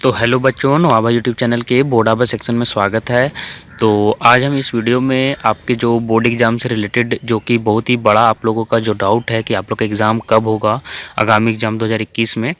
तो हेलो बच्चों, नवाबा YouTube channel के बोर्ड आवर सेक्शन में स्वागत है। तो आज हम इस वीडियो में आपके जो बोर्ड एग्ज़ाम से रिलेटेड जो कि बहुत ही बड़ा आप लोगों का जो डाउट है कि आप लोग का एग्ज़ाम कब होगा आगामी एग्ज़ाम 2021 में।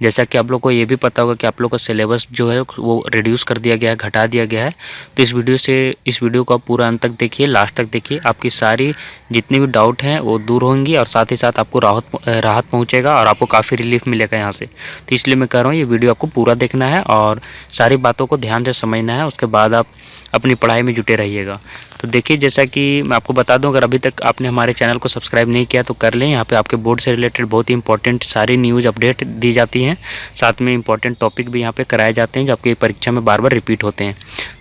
जैसा कि आप लोग को ये भी पता होगा कि आप लोग का सिलेबस जो है वो रिड्यूस कर दिया गया है, घटा दिया गया है। तो इस वीडियो को आप पूरा अंत तक देखिए, लास्ट तक देखिए। आपकी सारी जितनी भी डाउट हैं वो दूर होंगी और साथ ही साथ आपको राहत पहुंचेगा और आपको काफ़ी रिलीफ मिलेगा यहाँ से। तो इसलिए मैं कह रहा हूँ ये वीडियो आपको पूरा देखना है और सारी बातों को ध्यान से समझना है, उसके बाद आप अपनी पढ़ाई में जुटे रहिएगा। तो देखिए, जैसा कि मैं आपको बता दूं, अगर अभी तक आपने हमारे चैनल को सब्सक्राइब नहीं किया तो कर लें। यहाँ पे आपके बोर्ड से रिलेटेड बहुत ही इंपॉर्टेंट सारी न्यूज़ अपडेट दी जाती हैं, साथ में इंपॉर्टेंट टॉपिक भी यहाँ पे कराए जाते हैं जो आपकी परीक्षा में बार बार रिपीट होते हैं।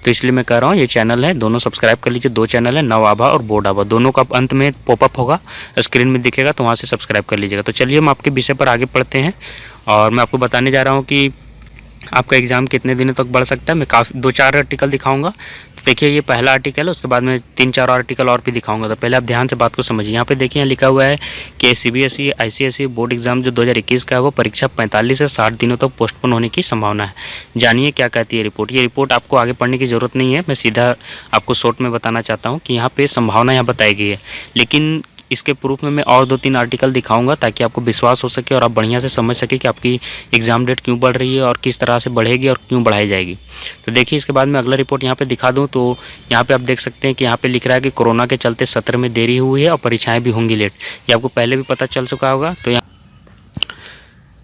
तो इसलिए मैं कह रहा हूँ ये चैनल है, दोनों सब्सक्राइब कर लीजिए। 2 चैनल है, नवाबा और बोर्ड आभा, दोनों का अंत में पॉपअप होगा, स्क्रीन में दिखेगा, तो वहाँ से सब्सक्राइब कर लीजिएगा। तो चलिए हम आपके विषय पर आगे बढ़ते हैं और मैं आपको बताने जा रहा हूँ कि आपका एग्ज़ाम कितने दिनों तक बढ़ सकता है। मैं काफ़ी 2-4 आर्टिकल दिखाऊंगा। तो देखिए, ये पहला आर्टिकल है, उसके बाद मैं 3-4 आर्टिकल और भी दिखाऊंगा। तो पहले आप ध्यान से बात को समझिए। यहाँ पे देखिए, यहाँ लिखा हुआ है कि सीबीएसई आईसीएसई बोर्ड एग्जाम जो 2021 का है वो परीक्षा 45 से 60 दिनों तक पोस्टपोन होने की संभावना है। जानिए क्या कहती है रिपोर्ट। ये रिपोर्ट आपको आगे पढ़ने की ज़रूरत नहीं है, मैं सीधा आपको शॉर्ट में बताना चाहता हूँ कि यहाँ पर संभावना यहाँ बताई गई है। लेकिन इसके प्रूफ में मैं और 2-3 आर्टिकल दिखाऊंगा ताकि आपको विश्वास हो सके और आप बढ़िया से समझ सके कि आपकी एग्ज़ाम डेट क्यों बढ़ रही है और किस तरह से बढ़ेगी और क्यों बढ़ाई जाएगी। तो देखिए, इसके बाद मैं अगला रिपोर्ट यहाँ पे दिखा दूँ तो यहाँ पे आप देख सकते हैं कि यहाँ पे लिख रहा है कि कोरोना के चलते सत्र में देरी हुई है और परीक्षाएँ भी होंगी लेट। ये आपको पहले भी पता चल चुका होगा। तो यहाँ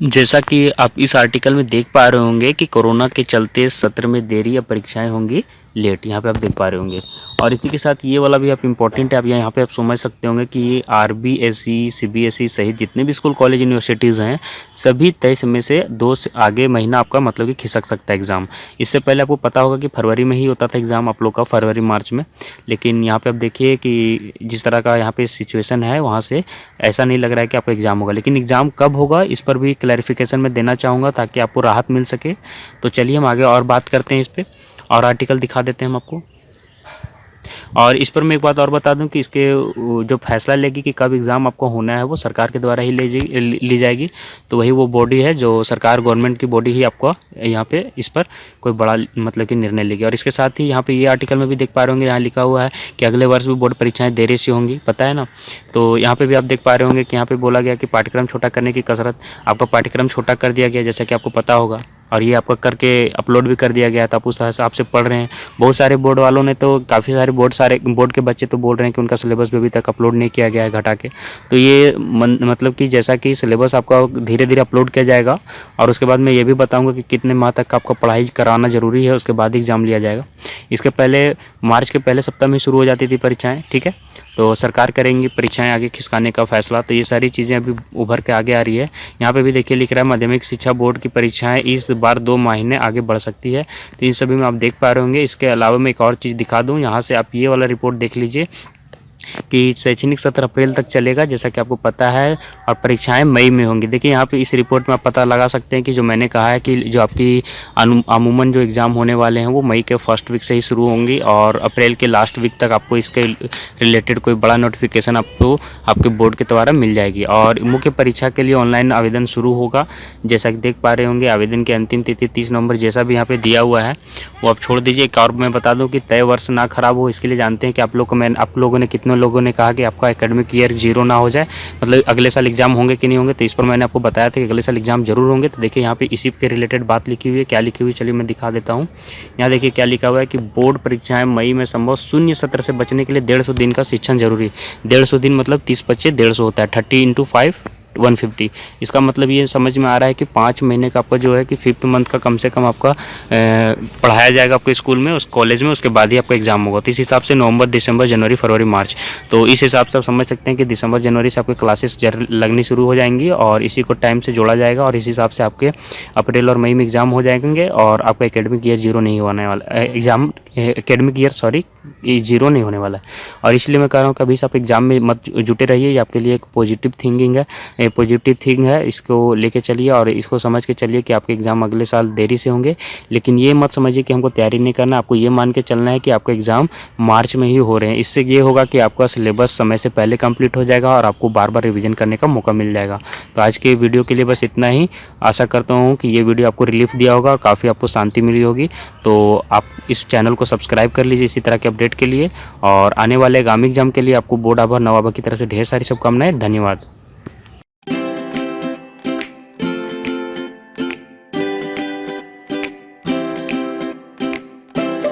जैसा कि आप इस आर्टिकल में देख पा रहे होंगे कि कोरोना के चलते सत्र में देरी या परीक्षाएं होंगी लेट, यहाँ पे आप देख पा रहे होंगे। और इसी के साथ ये वाला भी आप इम्पोर्टेंट है, आप यहाँ पे आप समझ सकते होंगे कि ये आरबीएसई सीबीएसई सहित जितने भी स्कूल कॉलेज यूनिवर्सिटीज़ हैं सभी 23 में से 2 से आगे महीना आपका मतलब कि खिसक सकता है एग्ज़ाम। इससे पहले आपको पता होगा कि फरवरी में ही होता था एग्ज़ाम आप लोग का, फरवरी मार्च में। लेकिन यहाँ पर आप देखिए कि जिस तरह का यहाँ पर सिचुएसन है वहाँ से ऐसा नहीं लग रहा है कि आपका एग्ज़ाम होगा। लेकिन एग्ज़ाम कब होगा इस पर भी क्लैरिफिकेशन मैं देना चाहूँगा ताकि आपको राहत मिल सके। तो चलिए हम आगे और बात करते हैं इस पर और आर्टिकल दिखा देते हैं हम आपको। और इस पर मैं एक बात और बता दूं कि इसके जो फैसला लेगी कि कब एग्ज़ाम आपको होना है वो सरकार के द्वारा ही ली जाएगी। तो वही वो बॉडी है जो सरकार, गवर्नमेंट की बॉडी ही आपको यहाँ पे इस पर कोई बड़ा मतलब कि निर्णय लेगी। और इसके साथ ही यहाँ पे ये आर्टिकल में भी देख पा रहे होंगे, यहाँ लिखा हुआ है कि अगले वर्ष भी बोर्ड परीक्षाएँ देरी से होंगी, पता है ना। तो यहाँ पर भी आप देख पा रहे होंगे कि यहाँ पर बोला गया कि पाठ्यक्रम छोटा करने की कसरत, आपका पाठ्यक्रम छोटा कर दिया गया जैसा कि आपको पता होगा। और ये आपका करके अपलोड भी कर दिया गया था, आप उस हिसाब से पढ़ रहे हैं। बहुत सारे बोर्ड वालों ने तो काफ़ी सारे बोर्ड के बच्चे तो बोल रहे हैं कि उनका सिलेबस भी अभी तक अपलोड नहीं किया गया है घटा के। तो ये मतलब कि जैसा कि सिलेबस आपका धीरे धीरे अपलोड किया जाएगा और उसके बाद मैं ये भी बताऊंगा कि कितने माह तक आपका पढ़ाई कराना ज़रूरी है, उसके बाद एग्ज़ाम लिया जाएगा। इसके पहले मार्च के पहले सप्ताह में शुरू हो जाती थी परीक्षाएँ, ठीक है। तो सरकार करेंगी परीक्षाएं आगे खिसकाने का फैसला। तो ये सारी चीज़ें अभी उभर के आगे आ रही है। यहाँ पे भी देखिए लिख रहा है माध्यमिक शिक्षा बोर्ड की परीक्षाएं इस बार 2 महीने आगे बढ़ सकती है। तो इन सभी में आप देख पा रहे होंगे। इसके अलावा मैं एक और चीज़ दिखा दूँ, यहाँ से आप ये वाला रिपोर्ट देख लीजिए कि शैक्षणिक सत्र अप्रैल तक चलेगा जैसा कि आपको पता है और परीक्षाएं मई में होंगी। देखिए यहाँ पे इस रिपोर्ट में आप पता लगा सकते हैं कि जो मैंने कहा है कि जो आपकी अमूमन जो एग्ज़ाम होने वाले हैं वो मई के फर्स्ट वीक से ही शुरू होंगी और अप्रैल के लास्ट वीक तक आपको इसके रिलेटेड कोई बड़ा नोटिफिकेशन आपको आपके बोर्ड के द्वारा मिल जाएगी। और मुख्य परीक्षा के लिए ऑनलाइन आवेदन शुरू होगा जैसा कि देख पा रहे होंगे। आवेदन की अंतिम तिथि 30 नवंबर जैसा भी यहाँ पे दिया हुआ है वो आप छोड़ दीजिए। एक और मैं बता दूँ कि तय वर्ष ना खराब हो इसके लिए जानते हैं कि आप लोगों ने कितने लोगों ने कहा कि आपका एकेडमिक ईयर 0 ना हो जाए, मतलब अगले साल एग्जाम होंगे कि नहीं होंगे। तो इस पर मैंने आपको बताया था कि अगले साल एग्जाम जरूर होंगे। तो देखिए यहाँ पे इसी के रिलेटेड बात लिखी हुई है। क्या लिखी हुई चलिए मैं दिखा देता हूँ। यहाँ देखिए क्या लिखा हुआ है कि बोर्ड परीक्षाएं मई में संभव शून्य सत्र से बचने के लिए 150 दिन का शिक्षण जरूरी। 150 दिन मतलब 30-25 150 होता है, 30 × 5 150। इसका मतलब ये समझ में आ रहा है कि 5 महीने का आपका जो है कि 5th मंथ का कम से कम आपका पढ़ाया जाएगा आपके स्कूल में, उस कॉलेज में, उसके बाद ही आपका एग्जाम होगा। तो इस हिसाब से नवंबर, दिसंबर, जनवरी, फरवरी, मार्च, तो इस हिसाब से आप समझ सकते हैं कि दिसंबर जनवरी से आपके क्लासेस लगनी शुरू हो जाएंगी और इसी को टाइम से जोड़ा जाएगा और इस हिसाब से आपके अप्रैल और मई में एग्जाम हो जाएंगे और आपका एकेडमिक ईयर 0 नहीं होने वाला, एकेडमिक ईयर 0 नहीं होने वाला है। और इसलिए मैं कह रहा हूँ कि अभी से आप एग्जाम में मत जुटे रहिए, ये आपके लिए एक पॉजिटिव थिंकिंग है, पॉजिटिव थिंग है, इसको लेके चलिए और इसको समझ के चलिए कि आपके एग्ज़ाम अगले साल देरी से होंगे। लेकिन ये मत समझिए कि हमको तैयारी नहीं करना, आपको ये मान के चलना है कि आपके एग्ज़ाम मार्च में ही हो रहे हैं। इससे ये होगा कि आपका सिलेबस समय से पहले कंप्लीट हो जाएगा और आपको बार बार रिवीजन करने का मौका मिल जाएगा। तो आज के वीडियो के लिए बस इतना ही। आशा करता हूँ कि ये वीडियो आपको रिलीफ दिया होगा, काफ़ी आपको शांति मिली होगी। तो आप इस चैनल को सब्सक्राइब कर लीजिए इसी तरह के अपडेट के लिए, और आने वाले आगामी एग्जाम के लिए आपको बोर्ड आभा नवाबा की तरफ से ढेर सारी शुभकामनाएं। धन्यवाद।